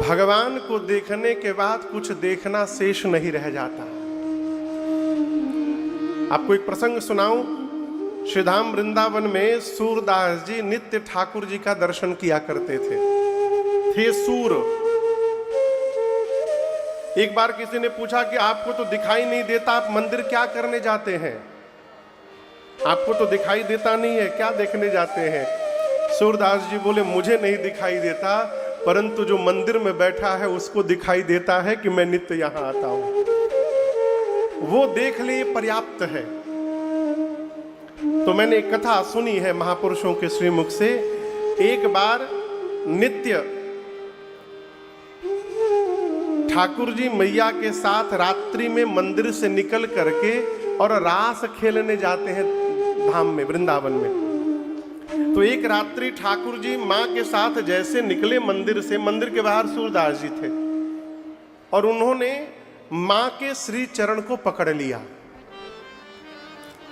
भगवान को देखने के बाद कुछ देखना शेष नहीं रह जाता। आपको एक प्रसंग सुनाऊं। श्रीधाम वृंदावन में सूरदास जी नित्य ठाकुर जी का दर्शन किया करते थे सूर। एक बार किसी ने पूछा कि आपको तो दिखाई नहीं देता, आप मंदिर क्या करने जाते हैं? आपको तो दिखाई देता नहीं है, क्या देखने जाते हैं? सूरदास जी बोले, मुझे नहीं दिखाई देता, परंतु जो मंदिर में बैठा है उसको दिखाई देता है कि मैं नित्य यहां आता हूं। वो देख ले पर्याप्त है। तो मैंने एक कथा सुनी है महापुरुषों के श्रीमुख से। एक बार नित्य ठाकुर जी मैया के साथ रात्रि में मंदिर से निकल करके और रास खेलने जाते हैं धाम में, वृंदावन में। तो एक रात्रि ठाकुर जी मां के साथ जैसे निकले मंदिर से, मंदिर के बाहर सूरदास जी थे और उन्होंने मां के श्री चरण को पकड़ लिया।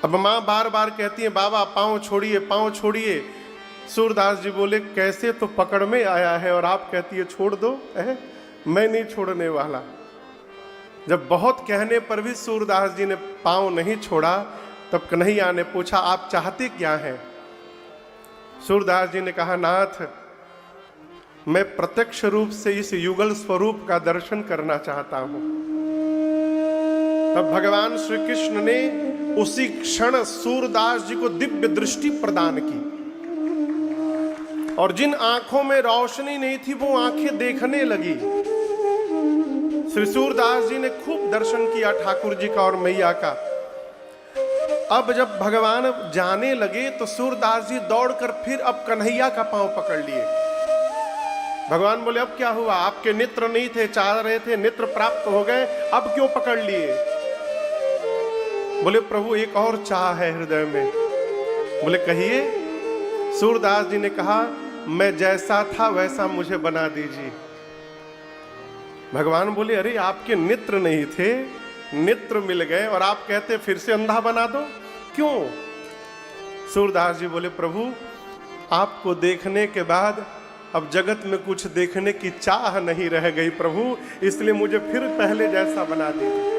अब मां बार बार कहती है, बाबा पांव छोड़िए, पांव छोड़िए। सूरदास जी बोले, कैसे तो पकड़ में आया है और आप कहती है छोड़ दो। मैं नहीं छोड़ने वाला। जब बहुत कहने पर भी सूरदास जी ने पांव नहीं छोड़ा, तब कन्हैया ने पूछा, आप चाहते क्या हैं? सूरदास जी ने कहा, नाथ मैं प्रत्यक्ष रूप से इस युगल स्वरूप का दर्शन करना चाहता हूं। तब भगवान श्री कृष्ण ने उसी क्षण सूरदास जी को दिव्य दृष्टि प्रदान की और जिन आंखों में रोशनी नहीं थी वो आंखें देखने लगी। श्री सूरदास जी ने खूब दर्शन किया ठाकुर जी का और मैया का। अब जब भगवान जाने लगे तो सूरदास जी दौड़कर फिर अब कन्हैया का पांव पकड़ लिए। भगवान बोले, अब क्या हुआ? आपके नेत्र नहीं थे, चाह रहे थे, नेत्र प्राप्त हो गए, अब क्यों पकड़ लिए? बोले, प्रभु एक और चाह है हृदय में। बोले, कहिए। सूरदास जी ने कहा, मैं जैसा था वैसा मुझे बना दीजिए। भगवान बोले, अरे आपके नेत्र नहीं थे, नेत्र मिल गए और आप कहते फिर से अंधा बना दो, क्यों? सूरदास जी बोले, प्रभु आपको देखने के बाद अब जगत में कुछ देखने की चाह नहीं रह गई प्रभु, इसलिए मुझे फिर पहले जैसा बना दीजिए।